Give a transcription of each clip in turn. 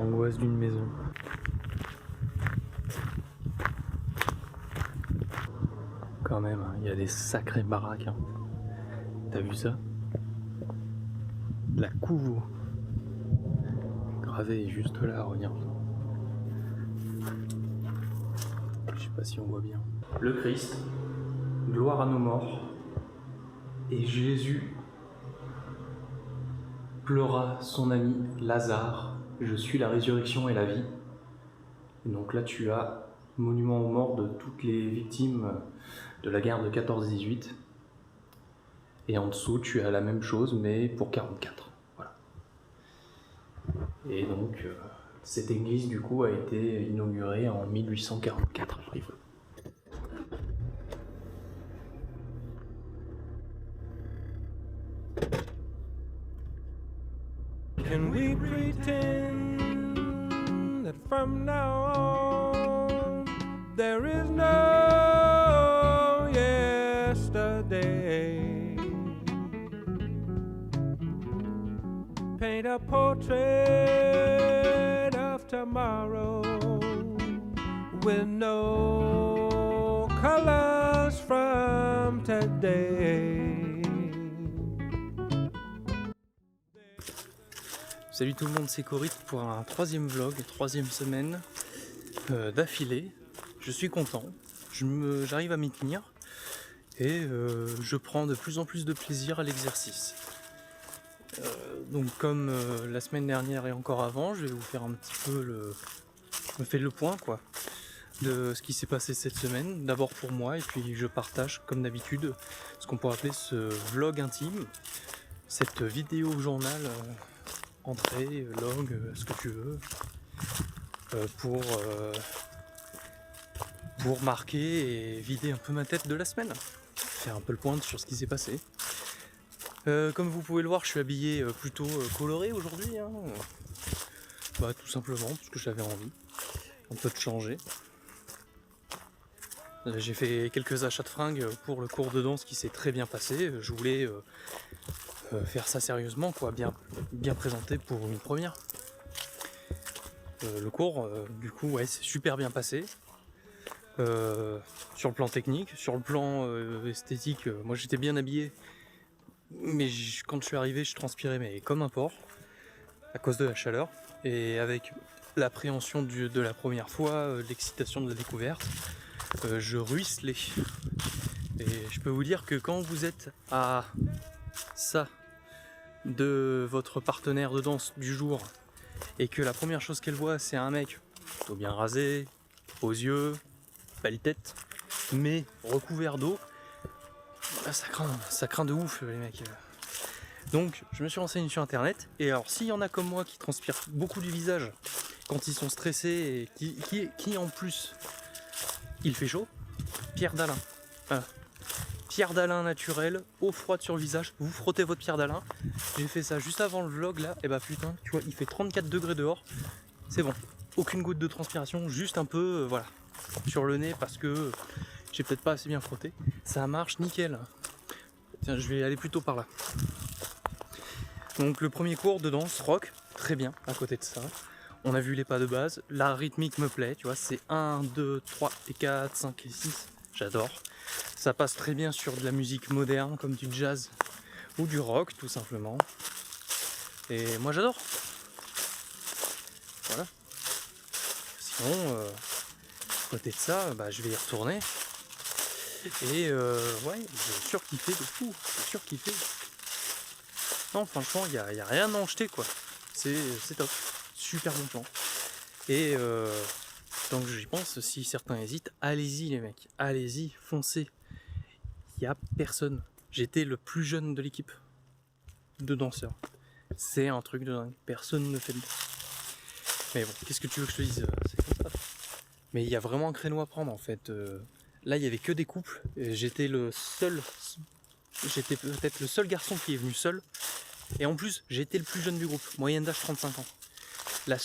Angoisse d'une maison. Quand même, il y a des sacrées baraques. Hein. T'as vu ça? La couve gravée juste là, regarde. Je sais pas si on voit bien. Le Christ, gloire à nos morts. Et Jésus pleura son ami Lazare. Je suis la résurrection et la vie. Et donc là, tu as monument aux morts de toutes les victimes de la guerre de 14-18. Et en dessous, tu as la même chose, mais pour 44. Voilà. Et donc, cette église, du coup, a été inaugurée en 1844. Rigolo. Can we pretend that from now on there is no yesterday? Paint a portrait of tomorrow with no colors from today. Salut tout le monde, c'est Corit pour un troisième vlog, troisième semaine d'affilée. Je suis content, j'arrive à m'y tenir et je prends de plus en plus de plaisir à l'exercice. Donc comme la semaine dernière et encore avant, je vais vous faire un petit peu le point quoi, de ce qui s'est passé cette semaine, d'abord pour moi et puis je partage comme d'habitude ce qu'on pourrait appeler ce vlog intime, cette vidéo journal. Entrée, log, ce que tu veux, pour marquer et vider un peu ma tête de la semaine, faire un peu le point sur ce qui s'est passé. Comme vous pouvez le voir, je suis habillé plutôt coloré aujourd'hui, hein. Tout simplement parce que j'avais envie un peu de changer. J'ai fait quelques achats de fringues pour le cours de danse qui s'est très bien passé. Je voulais faire ça sérieusement, quoi, bien présenté pour une première. Le cours, du coup, ouais, c'est super bien passé. Sur le plan technique, sur le plan esthétique, moi j'étais bien habillé, mais quand je suis arrivé, je transpirais mais comme un porc à cause de la chaleur et avec l'appréhension de la première fois, l'excitation de la découverte, je ruisselais. Et je peux vous dire que quand vous êtes à ça de votre partenaire de danse du jour et que la première chose qu'elle voit c'est un mec plutôt bien rasé, aux yeux, belle tête, mais recouvert d'eau, ça craint de ouf les mecs. Donc je me suis renseigné sur internet et alors s'il y en a comme moi qui transpirent beaucoup du visage quand ils sont stressés et qui en plus il fait chaud, pierre d'Alain. Voilà. Pierre d'Alain naturel, eau froide sur le visage, vous frottez votre pierre d'Alain. J'ai fait ça juste avant le vlog là, et bah putain, tu vois, il fait 34 degrés dehors, c'est bon, aucune goutte de transpiration, juste un peu, voilà, sur le nez parce que j'ai peut-être pas assez bien frotté. Ça marche nickel. Tiens, je vais aller plutôt par là. Donc le premier cours de danse rock, très bien, à côté de ça. On a vu les pas de base, la rythmique me plaît, tu vois, c'est 1, 2, 3 et 4, 5 et 6, j'adore. Ça passe très bien sur de la musique moderne, comme du jazz ou du rock, tout simplement. Et moi, j'adore. Voilà. Sinon, à côté de ça, je vais y retourner. Et ouais, j'ai surkiffé de fou. J'ai surkiffé. Non, franchement, il y a rien à en jeter, quoi. C'est top. Super bon plan. Et donc, j'y pense, si certains hésitent, allez-y, les mecs. Allez-y, foncez. Il n'y a personne. J'étais le plus jeune de l'équipe de danseurs. C'est un truc de dingue. Personne ne fait de danse. Mais bon, qu'est-ce que tu veux que je te dise? C'est comme ça. Mais il y a vraiment un créneau à prendre en fait. Là, il n'y avait que des couples. J'étais peut-être le seul garçon qui est venu seul. Et en plus, j'étais le plus jeune du groupe. Moyenne d'âge 35 ans. Il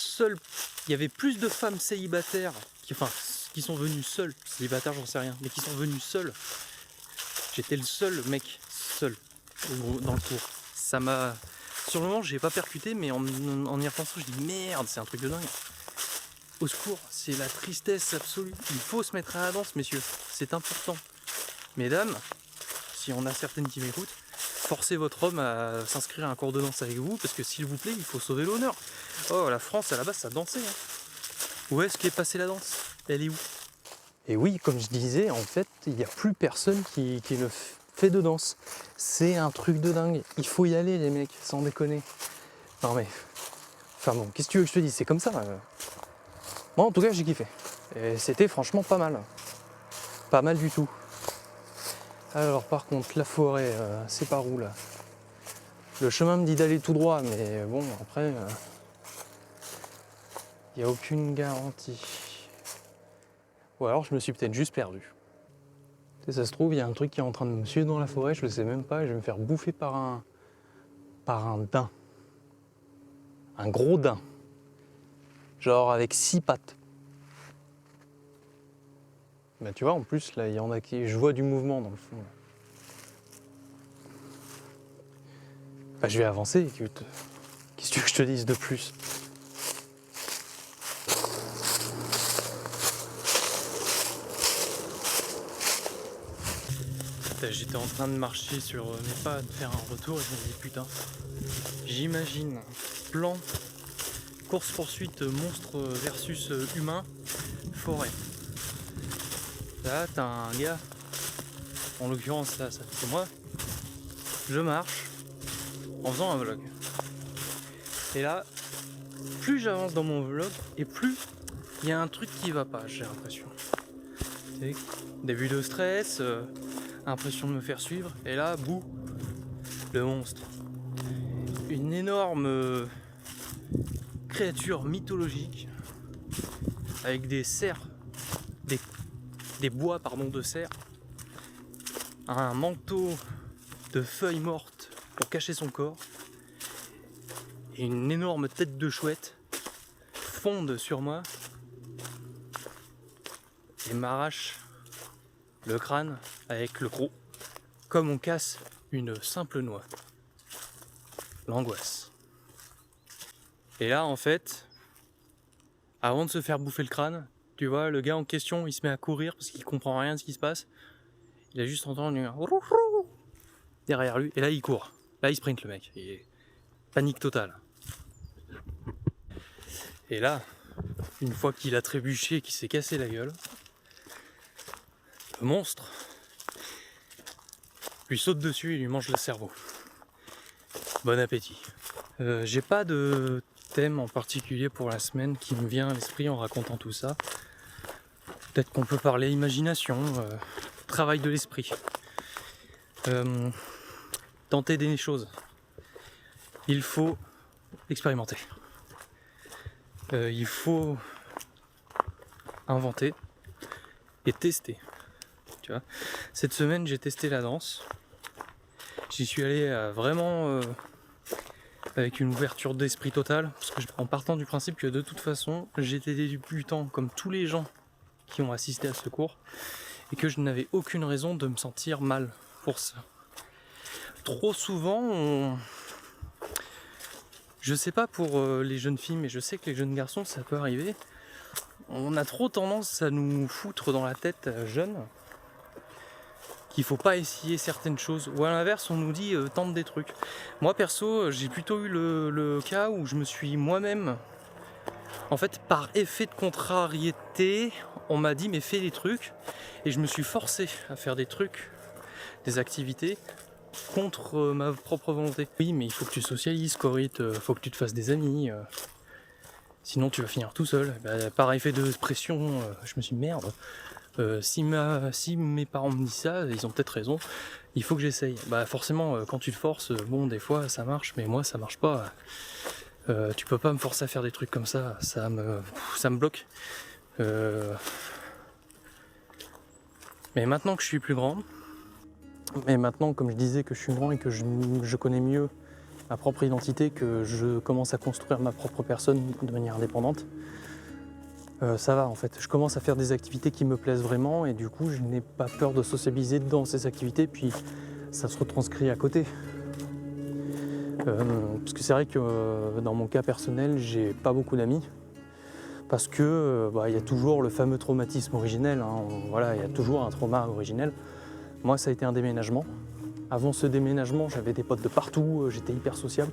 y avait plus de femmes célibataires qui sont venues seules. Célibataires, j'en sais rien. Mais qui sont venues seules. J'étais le seul mec seul dans le cours. Ça m'a Sur le moment, j'ai pas percuté, mais en y repensant, je dis merde, c'est un truc de dingue. Au secours, c'est la tristesse absolue. Il faut se mettre à la danse, messieurs, c'est important. Mesdames, si on a certaines qui m'écoutent, forcez votre homme à s'inscrire à un cours de danse avec vous, parce que s'il vous plaît, il faut sauver l'honneur. Oh, la France, à la base, ça dansait. Où est-ce qu'est passée la danse? Elle est où? Et oui, comme je disais, en fait, il n'y a plus personne qui le fait de danse. C'est un truc de dingue. Il faut y aller, les mecs, sans déconner. Non mais... Enfin bon, qu'est-ce que tu veux que je te dise? C'est comme ça. Moi, en tout cas, j'ai kiffé. Et c'était franchement pas mal. Pas mal du tout. Alors, par contre, la forêt, c'est par où, là? Le chemin me dit d'aller tout droit, mais bon, après... Il n'y a aucune garantie. Ou alors je me suis peut-être juste perdu. Et ça se trouve, il y a un truc qui est en train de me suivre dans la forêt, je le sais même pas, et je vais me faire bouffer par un daim. Un gros daim. Genre avec 6 pattes. Bah tu vois, en plus, là, il y en a qui... Je vois du mouvement dans le fond. Bah je vais avancer, écoute. Qu'est-ce que tu veux que je te dise de plus? J'étais en train de marcher sur mes pas, de faire un retour et je me dis putain, j'imagine plan course-poursuite monstre versus humain, forêt. Là t'as un gars, en l'occurrence là c'est moi, je marche en faisant un vlog. Et là, plus j'avance dans mon vlog et plus il y a un truc qui va pas, j'ai l'impression. Début de stress, impression de me faire suivre, et là, bouh, le monstre. Une énorme créature mythologique avec des cerfs, des bois de cerfs, un manteau de feuilles mortes pour cacher son corps, et une énorme tête de chouette fonde sur moi et m'arrache le crâne avec le croc, comme on casse une simple noix. L'angoisse. Et là, en fait, avant de se faire bouffer le crâne, tu vois, le gars en question, il se met à courir parce qu'il comprend rien de ce qui se passe. Il a juste entendu un derrière lui, et là, il court. Là, il sprint, le mec. Il est panique totale. Et là, une fois qu'il a trébuché, qu'il s'est cassé la gueule, le monstre lui saute dessus et lui mange le cerveau. Bon appétit. J'ai pas de thème en particulier pour la semaine qui me vient à l'esprit en racontant tout ça. Peut-être qu'on peut parler imagination, travail de l'esprit. Tenter des choses. Il faut expérimenter. Il faut inventer et tester. Tu vois, cette semaine j'ai testé la danse. J'y suis allé vraiment avec une ouverture d'esprit totale, parce que en partant du principe que de toute façon j'étais débutant comme tous les gens qui ont assisté à ce cours, et que je n'avais aucune raison de me sentir mal pour ça. Trop souvent je sais pas pour les jeunes filles, mais je sais que les jeunes garçons ça peut arriver, on a trop tendance à nous foutre dans la tête jeunes qu'il faut pas essayer certaines choses, ou à l'inverse on nous dit tente des trucs. Moi perso j'ai plutôt eu le cas où je me suis moi-même, en fait par effet de contrariété, on m'a dit mais fais des trucs, et je me suis forcé à faire des trucs, des activités contre ma propre volonté. Oui mais il faut que tu socialises Corinne, faut que tu te fasses des amis, sinon tu vas finir tout seul. Bah, par effet de pression, je me suis dit merde, si mes parents me disent ça, ils ont peut-être raison, il faut que j'essaye. Bah forcément quand tu te forces, bon des fois ça marche, mais moi ça marche pas. Tu peux pas me forcer à faire des trucs comme ça, ça me bloque. Mais maintenant que je suis plus grand, et maintenant comme je disais que je suis grand et que je connais mieux ma propre identité, que je commence à construire ma propre personne de manière indépendante, ça va en fait, je commence à faire des activités qui me plaisent vraiment, et du coup je n'ai pas peur de sociabiliser dans ces activités, puis ça se retranscrit à côté. Parce que c'est vrai que dans mon cas personnel, j'ai pas beaucoup d'amis. Parce que il y a toujours le fameux traumatisme originel, hein. Voilà, il y a toujours un trauma originel. Moi, ça a été un déménagement. Avant ce déménagement, j'avais des potes de partout, j'étais hyper sociable.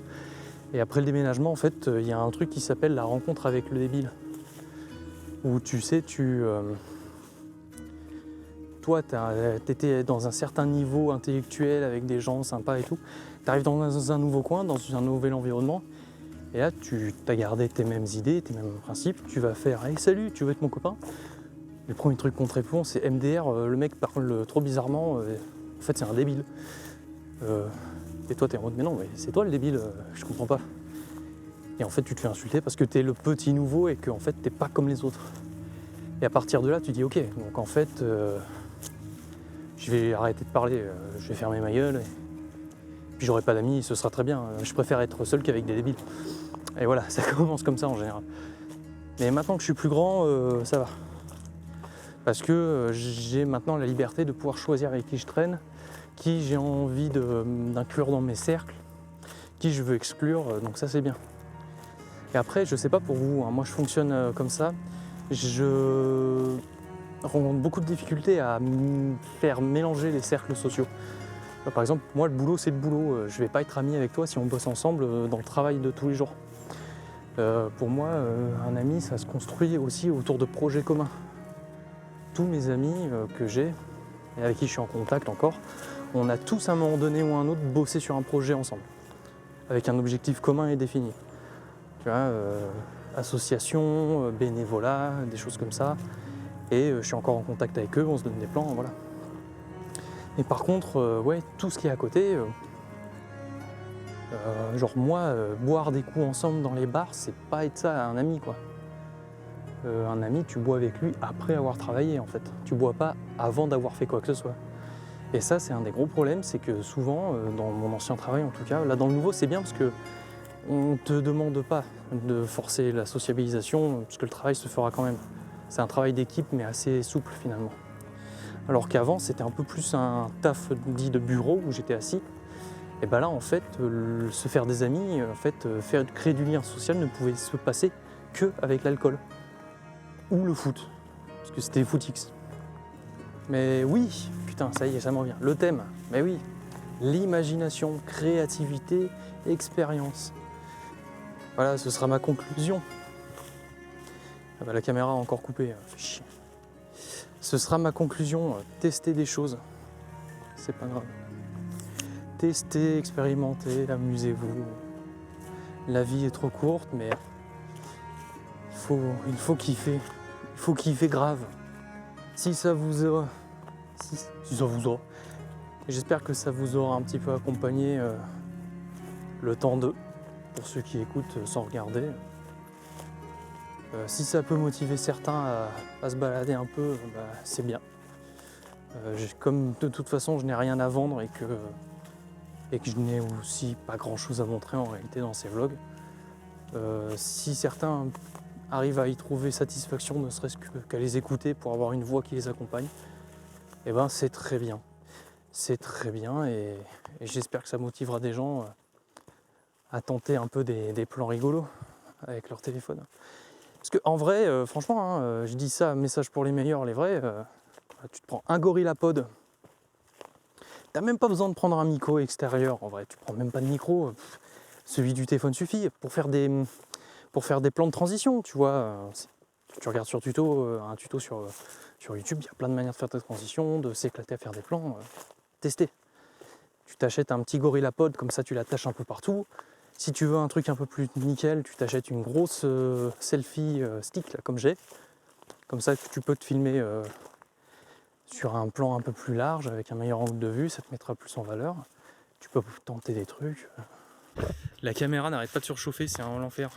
Et après le déménagement, en fait, il y a un truc qui s'appelle la rencontre avec le débile. Où tu sais, toi, t'étais dans un certain niveau intellectuel avec des gens sympas et tout. T'arrives dans un nouveau coin, dans un nouvel environnement. Et là, tu as gardé tes mêmes idées, tes mêmes principes. Tu vas faire « Hey, salut, tu veux être mon copain ?» Le premier truc qu'on te répond, c'est MDR, le mec parle trop bizarrement, en fait, c'est un débile. Et toi, t'es en mode « Mais non, mais c'est toi le débile, je comprends pas. » Et en fait, tu te fais insulter parce que t'es le petit nouveau et que en fait, t'es pas comme les autres. Et à partir de là, tu dis « Ok, donc en fait, je vais arrêter de parler, je vais fermer ma gueule. Puis j'aurai pas d'amis, ce sera très bien. Je préfère être seul qu'avec des débiles. » Et voilà, ça commence comme ça en général. Mais maintenant que je suis plus grand, ça va. Parce que j'ai maintenant la liberté de pouvoir choisir avec qui je traîne, qui j'ai envie d'inclure dans mes cercles, qui je veux exclure, donc ça c'est bien. Et après, je sais pas pour vous, hein, moi je fonctionne comme ça. Je rencontre beaucoup de difficultés à faire mélanger les cercles sociaux. Par exemple, moi le boulot c'est le boulot, je vais pas être ami avec toi si on bosse ensemble dans le travail de tous les jours. Pour moi, un ami ça se construit aussi autour de projets communs. Tous mes amis que j'ai, et avec qui je suis en contact encore, on a tous à un moment donné ou à un autre bossé sur un projet ensemble, avec un objectif commun et défini. Tu vois, association, bénévolat, des choses comme ça. Et je suis encore en contact avec eux, on se donne des plans, voilà. Mais par contre, ouais, tout ce qui est à côté, genre moi, boire des coups ensemble dans les bars, c'est pas être ça un ami, quoi. Un ami, tu bois avec lui après avoir travaillé, en fait. Tu bois pas avant d'avoir fait quoi que ce soit. Et ça, c'est un des gros problèmes, c'est que souvent, dans mon ancien travail en tout cas, là dans le nouveau, c'est bien parce que on te demande pas de forcer la sociabilisation, parce que le travail se fera quand même. C'est un travail d'équipe, mais assez souple finalement. Alors qu'avant, c'était un peu plus un taf dit de bureau où j'étais assis. Et ben là, en fait, se faire des amis, en fait, créer du lien social ne pouvait se passer qu'avec l'alcool. Ou le foot, parce que c'était footix. Mais oui, putain, ça y est, ça m'en revient. Le thème, mais oui, l'imagination, créativité, expérience. Voilà, ce sera ma conclusion. Ah bah, la caméra a encore coupé, fait chier. Ce sera ma conclusion, tester des choses, c'est pas grave. Testez, expérimentez, amusez-vous. La vie est trop courte, mais il faut kiffer. Il faut kiffer grave. Si ça vous aura... Si ça vous aura... J'espère que ça vous aura un petit peu accompagné le temps d'eux, pour ceux qui écoutent sans regarder. Si ça peut motiver certains à se balader un peu, c'est bien. Comme de toute façon je n'ai rien à vendre et que je n'ai aussi pas grand chose à montrer en réalité dans ces vlogs, si certains arrivent à y trouver satisfaction, ne serait-ce qu'à les écouter pour avoir une voix qui les accompagne, et ben c'est très bien. C'est très bien et j'espère que ça motivera des gens à tenter un peu des plans rigolos avec leur téléphone. Parce qu'en vrai, franchement, hein, je dis ça, message pour les meilleurs, les vrais, tu te prends un GorillaPod, t'as même pas besoin de prendre un micro extérieur, en vrai, tu prends même pas de micro, celui du téléphone suffit pour faire des plans de transition, tu vois. Tu regardes sur un tuto sur YouTube, il y a plein de manières de faire des transitions, de s'éclater à faire des plans, tester. Tu t'achètes un petit GorillaPod, comme ça tu l'attaches un peu partout. Si tu veux un truc un peu plus nickel, tu t'achètes une grosse selfie stick, là, comme j'ai. Comme ça, tu peux te filmer sur un plan un peu plus large, avec un meilleur angle de vue, ça te mettra plus en valeur. Tu peux tenter des trucs. La caméra n'arrête pas de surchauffer, c'est un l'enfer.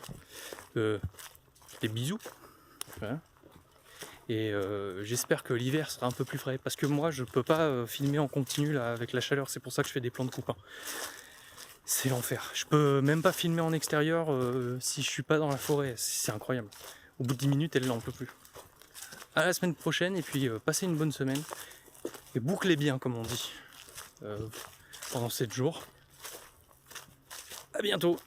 Des bisous. Voilà. Et j'espère que l'hiver sera un peu plus frais, parce que moi, je peux pas filmer en continu là, avec la chaleur, c'est pour ça que je fais des plans de coupe. C'est l'enfer. Je peux même pas filmer en extérieur si je suis pas dans la forêt. C'est incroyable. Au bout de 10 minutes, elle n'en peut plus. À la semaine prochaine et puis passez une bonne semaine. Et bouclez bien, comme on dit, pendant 7 jours. À bientôt.